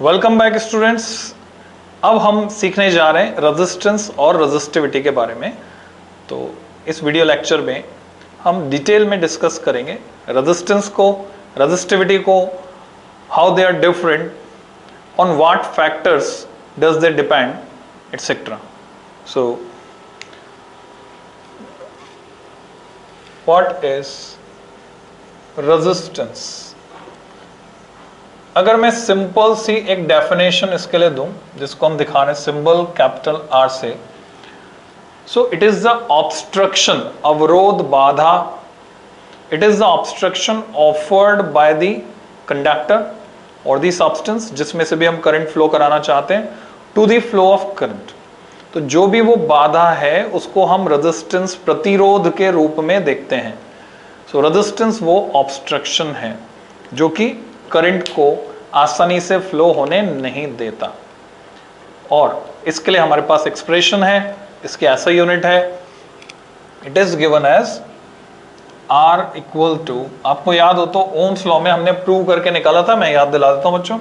Welcome back students. अब हम सीखने जा रहे हैं रेजिस्टेंस और रेजिस्टिविटी के बारे में। तो इस वीडियो लेक्चर में हम डिटेल में डिस्कस करेंगे रेजिस्टेंस को, रेजिस्टिविटी को, how they are different, on what factors does they depend, etcetera. So what is resistance? अगर मैं सिंपल सी एक डेफिनेशन इसके लिए दूं, जिसको हम दिखा रहे हैं सिंबल कैपिटल आर से, so it is the obstruction, अवरोध, बाधा। It is the obstruction offered by the conductor और द सब्सटेंस, जिसमें से भी हम करंट फ्लो कराना चाहते हैं, to the flow of current. तो जो भी वो बाधा है उसको हम रेजिस्टेंस, प्रतिरोध के रूप में देखते हैं। सो रेजिस्टेंस वो ऑब्स्ट्रक्शन है जो कि करंट को आसानी से फ्लो होने नहीं देता। और इसके लिए हमारे पास एक्सप्रेशन है, इसकी ऐसा यूनिट है, it is given as R equal to, आपको याद हो तो ओम्स लॉ में हमने प्रूव करके निकाला था, मैं याद दिला देता हूं बच्चों।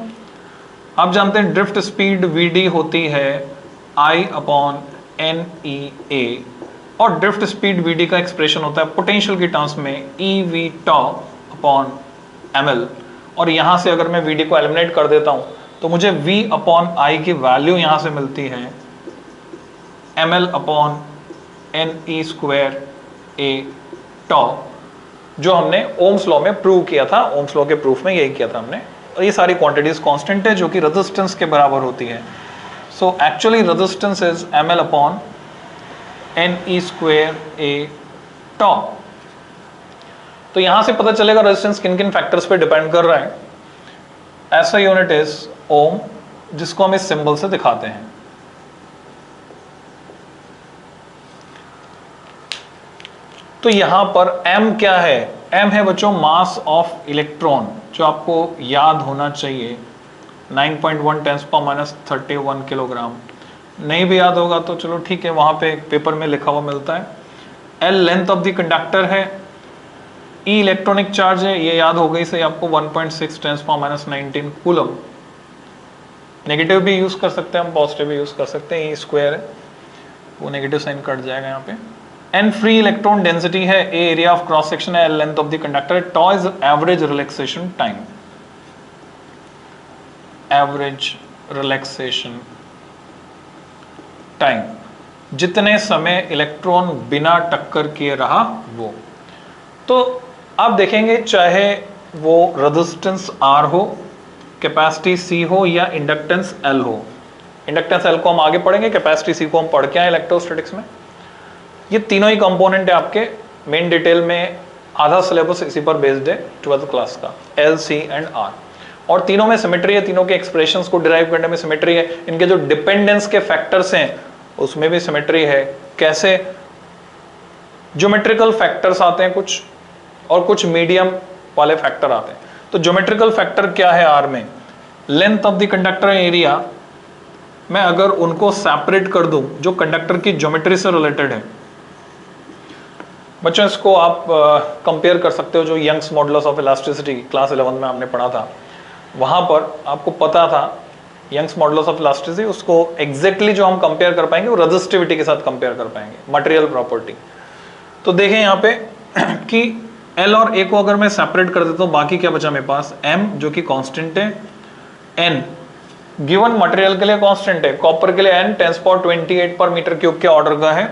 आप जानते हैं ड्रिफ्ट स्पीड Vd होती है I अपॉन NEA, और ड्रिफ्ट स्पीड Vd का एक्सप्रेशन होता है पोटेंशियल की टर्म्स में EV टॉ अपॉन ml। और यहां से अगर मैं Vd को एलिमिनेट कर देता हूं तो मुझे V अपॉन I की वैल्यू यहां से मिलती है ml upon NE square A टॉ, जो हमने ओम्स लॉ में प्रूव किया था। ओम्स लॉ के प्रूफ में यही किया था हमने। और ये सारी क्वांटिटीज कांस्टेंट है जो कि रेजिस्टेंस के बराबर होती है। So actually resistance is ml upon NE square A टॉ। तो यहां से पता चलेगा रेजिस्टेंस किन किन फैक्टर्स पे डिपेंड कर रहा है। ऐसा यूनिट इज ओम, जिसको हम इस सिंबल से दिखाते हैं। तो यहां पर m क्या है? m है बच्चों मास ऑफ इलेक्ट्रॉन, जो आपको याद होना चाहिए, 9.1 10⁻³ किलोग्राम। नहीं भी याद होगा तो चलो ठीक है, वहां पे पेपर में लिखा हुआ मिलता है। l length of the conductor है, E इलेक्ट्रॉनिक चार्ज है, ये याद हो गई से आपको 1.6 10⁻19 कूलम। नेगेटिव भी यूज कर सकते हैं हम, पॉजिटिव भी यूज कर सकते हैं। E स्क्वायर है, वो नेगेटिव साइन कट जाएगा यहाँ पे। N फ्री इलेक्ट्रॉन डेंसिटी है, A area of cross section है, L length of the conductor है, tau is average relaxation time. Average relaxation time, जितने समय इलेक्ट्रॉन बिना टक्कर किए रहा वो। तो आप देखेंगे चाहे वो रेजिस्टेंस R हो, कैपेसिटी C हो, या इंडक्टेंस L हो। इंडक्टेंस L को हम आगे पढ़ेंगे, कैपेसिटी C को हम पढ़ के आए इलेक्ट्रोस्टैटिक्स में। ये तीनों ही कंपोनेंट है आपके मेन डिटेल में, आधा सिलेबस इसी पर बेस्ड है 12th क्लास का, L, C एंड R। और तीनों में सिमेट्री है, तीनों के एक्सप्रेशंस को डिराइव करने में सिमेट्री है। इनके जो डिपेंडेंस के फैक्टर्स हैं उसमें भी सिमेट्री है। कैसे? ज्योमेट्रिकल फैक्टर्स आते हैं कुछ, और कुछ मीडियम वाले फैक्टर आते हैं। तो ज्योमेट्रिकल फैक्टर क्या है आर में? Length of the conductor area. मैं अगर उनको सेपरेट कर दूं जो कंडक्टर की ज्योमेट्री से रिलेटेड है, बच्चों इसको आप कंपेयर कर सकते हो जो Young's modulus of elasticity class 11 में आपने पढ़ा था। वहां पर आपको पता था यंग्स मॉडुलस ऑफ इलास्टिसिटी, उसको एग्जैक्टली जो हम कंपेयर कर पाएंगे वो रेजिस्टिविटी के साथ कंपेयर कर पाएंगे, मटेरियल प्रॉपर्टी। तो देखें यहाँ पे कि L और A को अगर मैं सेपरेट कर देता हूँ, बाकी क्या बचा मेरे पास? M जो कि कांस्टेंट है, N गिवन मटेरियल के लिए कांस्टेंट है, कॉपर के लिए N 10⁻28 पर मीटर क्यूब के ऑर्डर का है,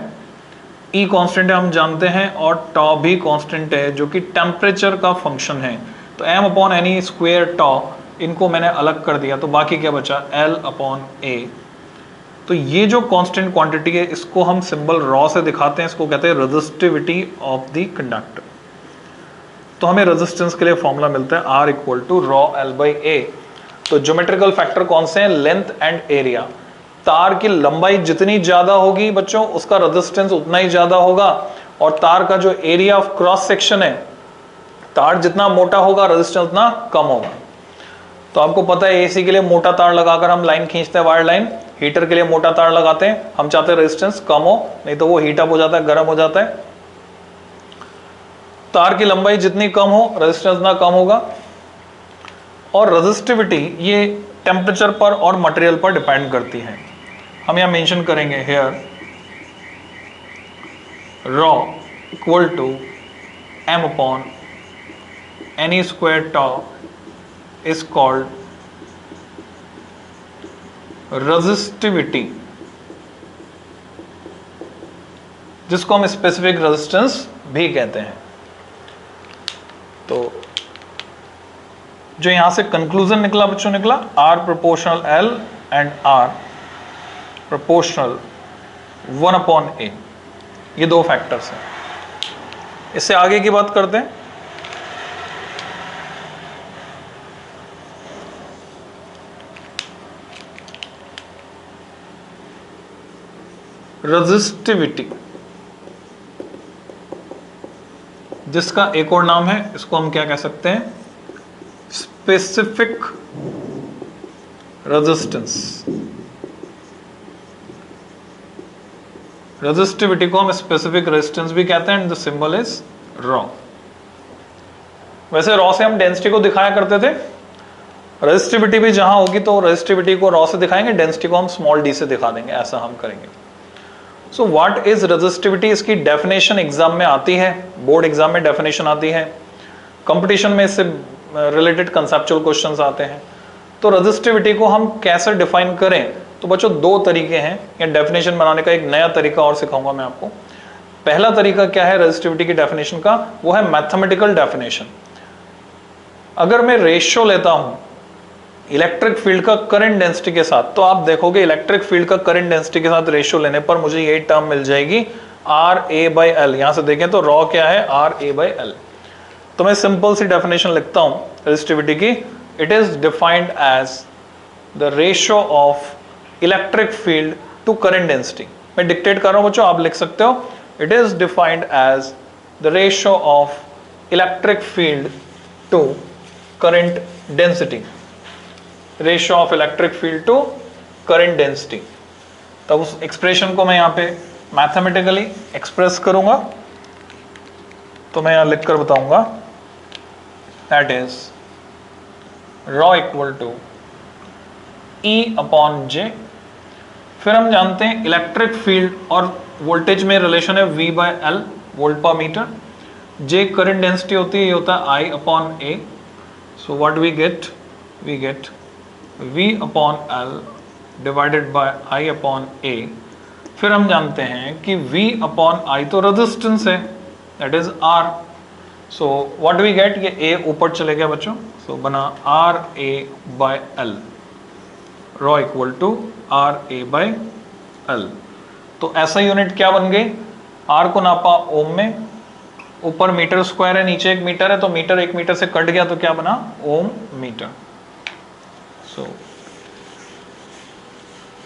E कांस्टेंट है हम जानते हैं, और टॉ भी कांस्टेंट है जो कि टेम्परेचर का फंक्शन है। तो m अपॉन NE स्क्वायर टॉ, इनको मैंने अलग कर दिया, तो बाकी क्या बचा? L upon A। तो ये जो कांस्टेंट क्वांटिटी है इसको हम सिंबल रॉ से दिखाते हैं, इसको कहते हैं रेजिस्टिविटी ऑफ द कंडक्टर। तो हमें रेजिस्टेंस के लिए फॉर्मूला मिलता है R equal to rho L by A। तो ज्योमेट्रिकल फैक्टर कौन से हैं? Length and area. तार की लंबाई जितनी ज्यादा होगी बच्चों, उसका रेजिस्टेंस उतना ही ज्यादा होगा, और तार का जो एरिया ऑफ क्रॉस सेक्शन है, तार जितना मोटा होगा रेजिस्टेंस उतना कम होगा। तो आपको पता है एसी के लिए मोटा तार लगाकर हम लाइन खींचते हैं, वायर लाइन। हीटर के लिए मोटा तार लगाते हैं, हम चाहते हैं रेजिस्टेंस कम हो, नहीं तो वो हीट अप हो जाता है, गर्म हो जाता है। तार की लंबाई जितनी कम हो रेजिस्टेंस उतना कम होगा। और रेजिस्टिविटी ये टेम्परेचर पर और मटेरियल पर डिपेंड करती है। हम यहाँ मेंशन करेंगे here rho equal to m upon n e square tau is called resistivity, जिसको हम स्पेसिफिक रेजिस्टेंस भी कहते हैं। तो जो यहां से कंक्लूजन निकला बच्चों, निकला R proportional L and R proportional 1 upon A, ये दो फैक्टर्स हैं। इससे आगे की बात करते हैं। रेजिस्टिविटी, जिसका एक और नाम है, इसको हम क्या कह सकते हैं, स्पेसिफिक रेजिस्टेंस। रेजिस्टिविटी को हम स्पेसिफिक रेजिस्टेंस भी कहते हैं and the symbol is raw. वैसे रॉ से हम डेंसिटी को दिखाया करते थे, रेजिस्टिविटी भी जहां होगी तो रेजिस्टिविटी को रॉ से दिखाएंगे, डेंसिटी को हम स्मॉल डी से दिखा देंगे, ऐसा हम करेंगे। सो व्हाट इज रेजिस्टिविटी, इसकी डेफिनेशन एग्जाम में आती है, बोर्ड एग्जाम में डेफिनेशन आती है, कंपटीशन में इससे रिलेटेड कंसेप्चुअल क्वेश्चंस आते हैं। तो रेजिस्टिविटी को हम कैसे डिफाइन करें, तो बच्चों दो तरीके हैं, या डेफिनेशन बनाने का एक नया तरीका और सिखाऊंगा मैं आपको। पहला तरीका क्या है रेजिस्टिविटी की डेफिनेशन का, वो है मैथमेटिकल डेफिनेशन। अगर मैं रेशियो लेता हूं इलेक्ट्रिक फील्ड का करंट डेंसिटी के साथ, तो आप देखोगे इलेक्ट्रिक फील्ड का करंट डेंसिटी के साथ रेशियो लेने पर मुझे ये टर्म मिल जाएगी RA/L। यहां से देखें तो रॉ क्या है, RA/L। तो मैं सिंपल सी डेफिनेशन लिखता हूं रेजिस्टिविटी की, it is defined as the ratio of electric field to current density. मैं डिक्टेट कर रहा हूं बच्चों, आप लिख सकते हो, it is defined as the ratio of electric field to current density, ratio of electric field to current density. तब उस एक्सप्रेशन को मैं यहाँ पे मैथमेटिकली एक्सप्रेस करूंगा, तो मैं यहाँ लिखकर बताऊंगा, that is rho equal to E upon J। फिर हम जानते हैं इलेक्ट्रिक फील्ड और वोल्टेज में रिलेशन है V/L, वोल्ट पर मीटर। J करंट डेंसिटी होती है, ये होता है I upon A। So what we get V upon L divided by I upon A। फिर हम जानते हैं कि V अपॉन I तो रेजिस्टेंस है, that is R। So what we get, ये A ऊपर चले गया बच्चों, सो बना RA/L, raw equal to RA/L। तो ऐसा यूनिट क्या बन गई, R को नापा ओम में, ऊपर मीटर स्क्वायर है, नीचे 1 मीटर है, तो मीटर 1 मीटर से कट गया तो क्या बना, ओम metre. So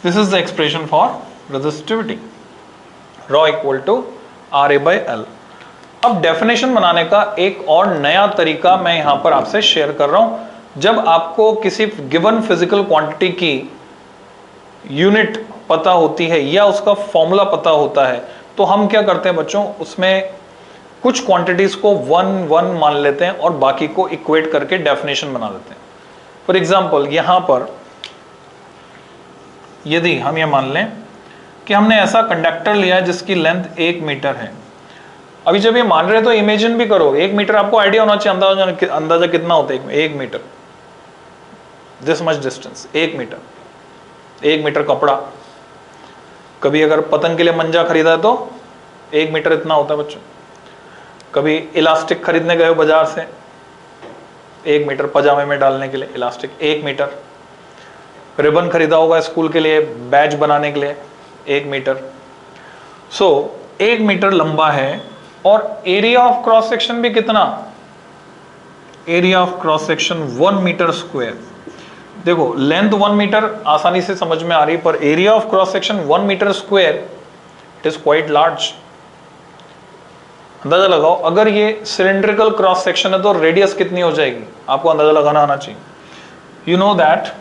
this is the expression for resistivity, rho equal to RA/L। अब डेफिनेशन बनाने का एक और नया तरीका मैं यहां पर आपसे शेयर कर रहा हूं। जब आपको किसी गिवन फिजिकल क्वांटिटी की यूनिट पता होती है या उसका फॉर्मूला पता होता है, तो हम क्या करते हैं बच्चों, उसमें कुछ क्वांटिटीज को 1 मान लेते हैं और बाकी को इक्वेट करके डेफिनेशन बना देते हैं। फॉर एग्जाम्पल यहां पर यदि हम ये मान लें कि हमने ऐसा कंडक्टर लिया है जिसकी लेंथ 1 मीटर है। अभी जब ये मान रहे हैं तो इमेजिन भी करो, 1 मीटर आपको आइडिया होना चाहिए, अंदाजा कितना होता है 1 metre, this much distance, 1 metre, 1 metre कपड़ा। कभी अगर पतंग के लिए मंजा खरीदा है तो 1 मीटर इतना होता है बच्चों। कभी इलास्टिक खरीदने गए हो बाजार से, 1 मीटर पजामे में डालने के लिए इलास्टिक, 1 मीटर। रिबन खरीदा होगा स्कूल के लिए, बैच बनाने के लिए, 1 मीटर। सो 1 मीटर लंबा है और एरिया ऑफ क्रॉस सेक्शन भी कितना, area of cross section 1 metre square. देखो लेंथ 1 मीटर आसानी से समझ में आ रही, पर area of cross section 1 metre square, it is quite large. अंदाजा लगाओ, अगर ये सिलेंड्रिकल क्रॉस सेक्शन है तो रेडियस कितनी हो जाएगी, आपको अंदाजा लगाना आना चाहिए। यू नो दैट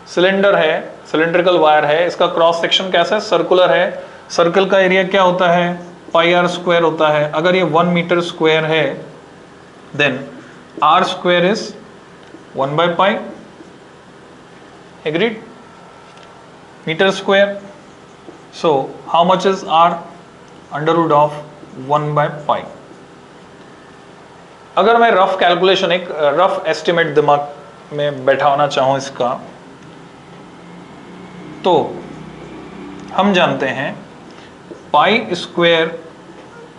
सिलेंडर है, सिलेंड्रिकल वायर है, इसका क्रॉस सेक्शन कैसा है, सर्कुलर है। सर्कल का एरिया क्या होता है, πr² होता है। अगर ये 1 मीटर स्क्वायर है then r² is 1/π। Agreed, metre square. So how much is r? Under root of 1/π. अगर मैं रफ कैलकुलेशन, एक रफ एस्टिमेट दिमाग में बैठाना चाहूं इसका, तो हम जानते हैं पाई स्क्वायर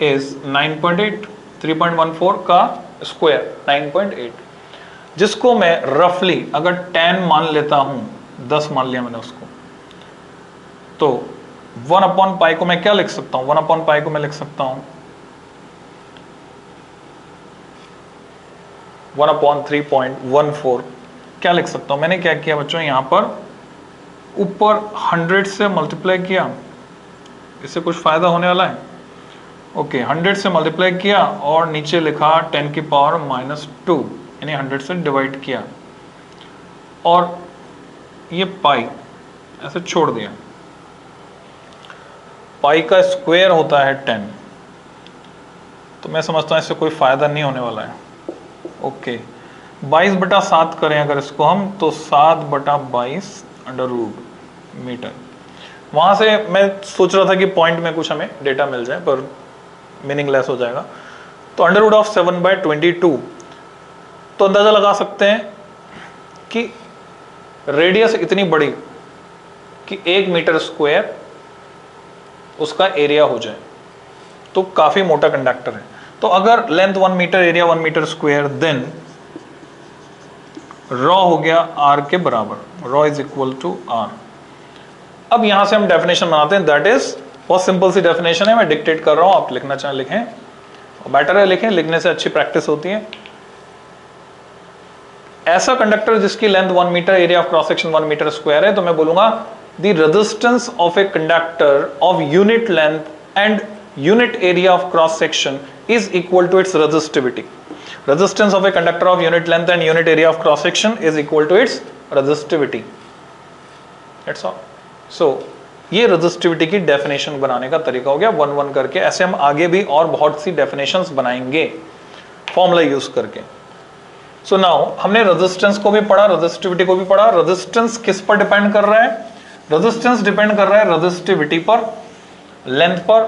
इज 9.8, 3.14 का स्क्वायर 9.8, जिसको मैं रफली अगर 10 मान लेता हूं, 10 मान लिया मैंने उसको, तो 1/π को मैं क्या लिख सकता हूं? 1/π को मैं लिख सकता हूं 1/3.14. क्या लिख सकता हूं? मैंने क्या किया बच्चों, यहां पर ऊपर 100 से मल्टीप्लाई किया. इससे कुछ फायदा होने वाला है? ओके, 100 से मल्टीप्लाई किया और नीचे लिखा 10 की पावर -2, यानी 100 से डिवाइड किया और ये पाई ऐसे छोड़ दिया. पाई का स्क्वायर होता है 10, तो मैं समझता हूं इससे कोई फायदा नहीं होने वाला है. ओके, 22/7 करें अगर इसको हम, तो 7/22 अंडर रूट मीटर. वहां से मैं सोच रहा था कि पॉइंट में कुछ हमें डेटा मिल जाए, पर मीनिंगलेस हो जाएगा. तो अंडर रूट ऑफ 7/22. तो अंदाजा लगा सकते हैं कि रेडियस इतनी बड़ी कि 1 मीटर स्क्वायर उसका एरिया हो जाए, तो काफी मोटा कंडक्टर है. तो अगर length 1 metre, area 1 metre square, then rho हो गया r के बराबर. Rho is equal to r. अब यहां से हम डेफिनेशन बनाते हैं. दैट इज बहुत सिंपल सी डेफिनेशन है, मैं डिक्टेट कर रहा हूं, आप लिखना चाहें लिखें, बेटर है लिखें, लिखने से अच्छी प्रैक्टिस होती है. ऐसा कंडक्टर जिसकी length 1 metre, area of cross section 1 metre square है, तो मैं बोलूंगा the resistance of a conductor of unit length and unit area of cross section is equal to its resistivity. Resistance of a conductor of unit length and unit area of cross section is equal to its resistivity. That's all. So ये resistivity की definition बनाने का तरीका हो गया 1-1 करके. ऐसे हम आगे भी और बहुत सी definitions बनाएंगे फॉर्मूला यूज करके. So now हमने resistance को भी पढ़ा, resistivity को भी पढ़ा. resistance किस पर डिपेंड कर रहा है? resistance डिपेंड कर रहा है resistivity पर, लेंथ पर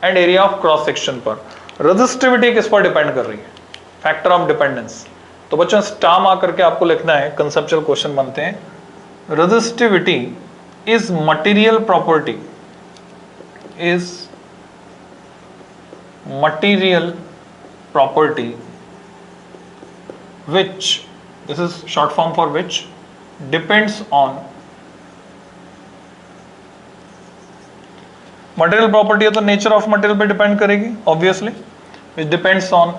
and area of cross section पर. रेजिस्टिविटी किस पर डिपेंड कर रही है? Factor of dependence. तो बच्चों स्टार मार्क करके आपको लिखना है, कंसेप्चुअल क्वेश्चन बनते हैं. Resistivity is material property, is material property which, this is short form for which, depends on, material property है तो नेचर ऑफ मटेरियल पे डिपेंड करेगी obviously, which depends on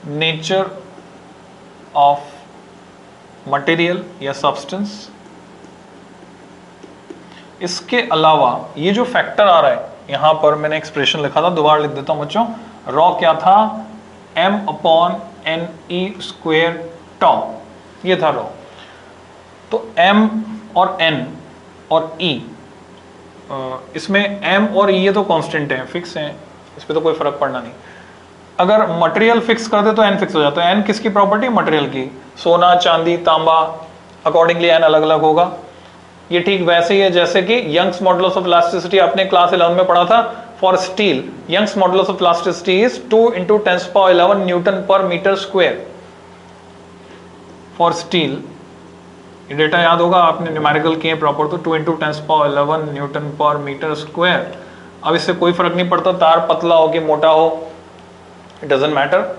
nature of material या substance. इसके अलावा ये जो फैक्टर आ रहा है, यहां पर मैंने एक्सप्रेशन लिखा था, दोबारा लिख देता हूं बच्चों. रॉ क्या था? m/ne² टॉ, ये था रॉ. तो m और n और e, इसमें m और e ये तो कांस्टेंट है, फिक्स है, इस पे तो कोई फर्क पड़ना नहीं. अगर मटेरियल फिक्स कर दे तो n फिक्स हो जाता है. n किसकी प्रॉपर्टी? मटेरियल की. सोना, चांदी, तांबा, अकॉर्डिंगली n अलग अलग होगा. ये ठीक वैसे ही है जैसे कि यंग्स मॉडुलस ऑफ इलास्टिसिटी आपने क्लास 11 में पढ़ा था. For steel, Young's modulus of elasticity is 2 × 10⁻11 newton per metre square. For steel, ये डेटा याद होगा, आपने न्यूमेरिकल किए प्रॉपर, तो 2 × 10⁻11 न्यूटन पर मीटर स्क्वायर. अब इससे कोई फर्क नहीं पड़ता तार पतला हो कि मोटा हो, इट डजंट मैटर.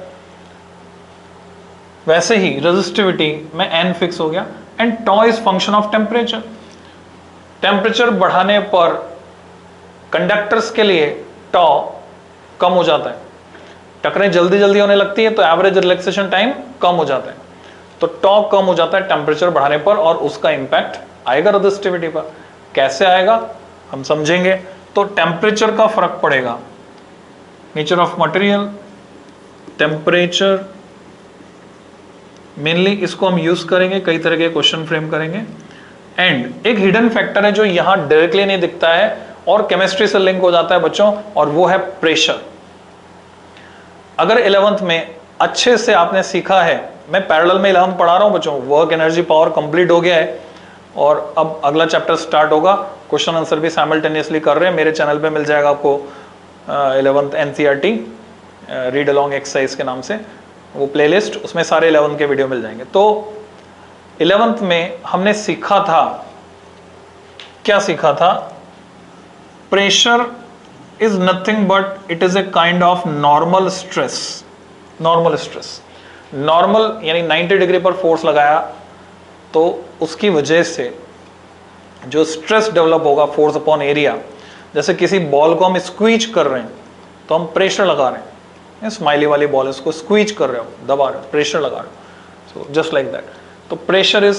वैसे ही रेजिस्टिविटी में n फिक्स हो गया and toe is function of temperature. Temperature बढ़ाने पर कंडक्टर्स के लिए टॉ कम हो जाता है, टकरें जल्दी जल्दी होने लगती है तो एवरेज रिलैक्सेशन टाइम कम हो जाता है. तो टॉ कम हो जाता है टेम्परेचर बढ़ाने पर और उसका इंपैक्ट आएगा रेजिस्टिविटी पर. कैसे आएगा हम समझेंगे. तो टेम्परेचर का फर्क पड़ेगा, nature of material, temperature, mainly इसको हम यूज करेंगे, कई तरह के क्वेश्चन फ्रेम करेंगे. एंड एक हिडन फैक्टर है जो यहां डायरेक्टली नहीं दिखता है और केमिस्ट्री से लिंक हो जाता है बच्चों, और वो है प्रेशर. अगर 11th में अच्छे से आपने सीखा है, मैं पैरेलल में 11th पढ़ा रहा हूं बच्चों, वर्क एनर्जी पावर कंप्लीट हो गया है, और अब अगला चैप्टर स्टार्ट होगा, क्वेश्चन आंसर भी साइमल्टेनियसली कर रहे हैं, मेरे चैनल पे मिल जाएगा आपको 11th NCERT read along exercise के नाम से वो प्लेलिस्ट, उसमें सारे 11 के वीडियो मिल जाएंगे। तो 11th में हमने सीखा था, क्या सीखा था? Pressure is nothing but it is a kind of normal stress. Normal stress, normal यानी 90 डिग्री पर फोर्स लगाया तो उसकी वजह से जो स्ट्रेस डेवलप होगा फोर्स अपॉन एरिया, जैसे किसी बॉल को हम स्क्वीज कर रहे हैं तो हम प्रेशर लगा रहे हैं, स्माइली वाली बॉल इसको स्क्वीज कर रहे हो, दबा रहे हो, प्रेशर लगा रहे हो, सो जस्ट लाइक दैट। तो प्रेशर इज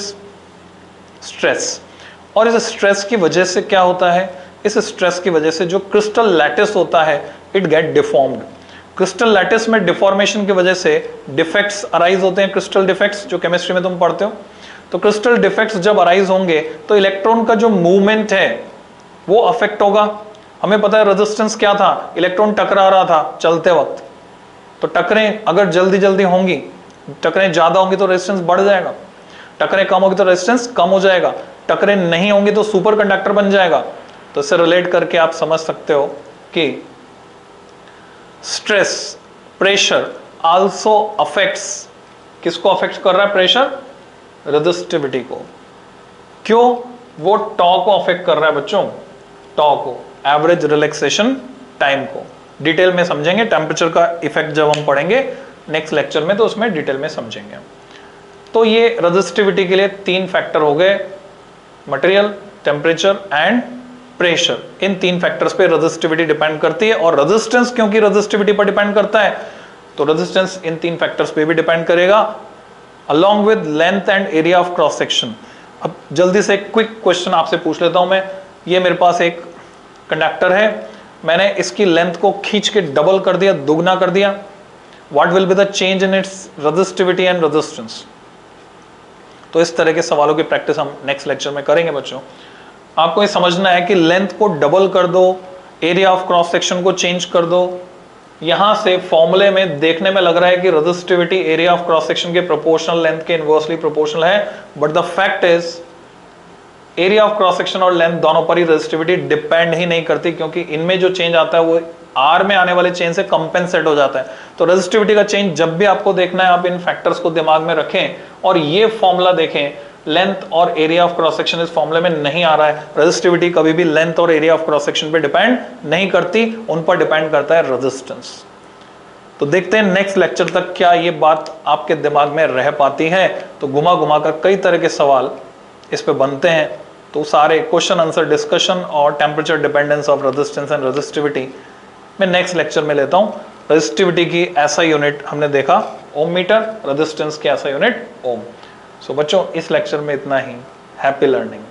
स्ट्रेस, और इस स्ट्रेस की वजह से क्या होता है? इस स्ट्रेस की वजह से जो क्रिस्टल लैटिस होता है it get deformed. Crystal lattice में डिफॉर्मेशन की वजह से डिफेक्ट्स अराइज होते हैं, क्रिस्टल डिफेक्ट्स जो केमिस्ट्री में तुम पढ़ते हो। तो क्रिस्टल डिफेक्ट्स जब अराइज होंगे तो इलेक्ट्रॉन का जो मूवमेंट है वो अफेक्ट होगा। हमें पता है रेजिस्टेंस क्या था, इलेक्ट्रॉन टकरा रहा था चलते वक्त, तो टकरें अगर जल्दी जल्दी होंगी, टकरें ज्यादा होंगी तो रेजिस्टेंस बढ़ जाएगा, टकरें कम होगी तो रेजिस्टेंस कम हो जाएगा, टकरें नहीं होंगी तो सुपर कंडक्टर बन जाएगा। तो इससे रिलेट करके आप समझ सकते हो कि स्ट्रेस, प्रेशर आल्सो अफेक्ट्स, किसको अफेक्ट कर रहा है प्रेशर? रेजिस्टिविटी को। क्यों? वो टॉ को अफेक्ट कर रहा है बच्चों, टॉ को, एवरेज रिलैक्सेशन टाइम को। डिटेल में समझेंगे टेम्परेचर का इफेक्ट जब हम पढ़ेंगे नेक्स्ट लेक्चर में, तो उसमें डिटेल में समझेंगे। तो ये रेजिस्टिविटी के लिए 3 फैक्टर हो गए, material, temperature and pressure. In 3 factors पे रेजिस्टिविटी डिपेंड करती है, और रेजिस्टेंस क्योंकि रेजिस्टिविटी पर डिपेंड करता है तो रेजिस्टेंस इन 3 फैक्टर्स पे भी डिपेंड करेगा, along with length and area of cross section. अब जल्दी से एक क्विक क्वेश्चन आपसे पूछ लेता हूं मैं। ये मेरे पास एक कंडक्टर है, मैंने इसकी लेंथ को खींच के डबल कर दिया, दुगना कर दिया, what will be the change in its resistivity and resistance? तो इस तरह के सवालों की प्रैक्टिस हम नेक्स्ट लेक्चर में करेंगे बच्चों। आपको ये समझना है कि लेंथ को डबल कर दो, एरिया ऑफ क्रॉस सेक्शन को चेंज कर दो। यहां से फॉर्मूले में देखने में लग रहा है कि resistivity area of cross section के प्रोपोर्शनल लेंथ के इनवर्सली प्रोपोर्शनल है, but the fact is area of cross section और लेंथ दोनों पर ही रेजिस्टिविटी डिपेंड ही नहीं करती, क्योंकि इनमें जो चेंज आता है वो आर में आने वाले चेंज से कंपेंसेट हो जाता है। तो रेजिस्टिविटी का चेंज जब भी आपको देखना है आप इन फैक्टर्स को दिमाग में रखें और ये फॉर्मूला देखें। लेंथ और एरिया ऑफ क्रॉस सेक्शन इस फॉर्मूले में नहीं आ रहा है। रेजिस्टिविटी कभी भी लेंथ और एरिया ऑफ क्रॉस सेक्शन पे डिपेंड नहीं करती, उन पर डिपेंड करता है रेजिस्टेंस। तो देखते हैं नेक्स्ट लेक्चर तक क्या ये बात आपके दिमाग में रह पाती है। तो घुमा घुमा कर कई तरह के सवाल इस पे बनते हैं, तो सारे क्वेश्चन आंसर डिस्कशन और temperature dependence of resistance and resistivity मैं नेक्स्ट लेक्चर में लेता हूं। रेजिस्टिविटी की ऐसा यूनिट हमने देखा ओम मीटर, रेजिस्टेंस की ऐसा यूनिट ओम। सो बच्चों इस लेक्चर में इतना ही। Happy learning.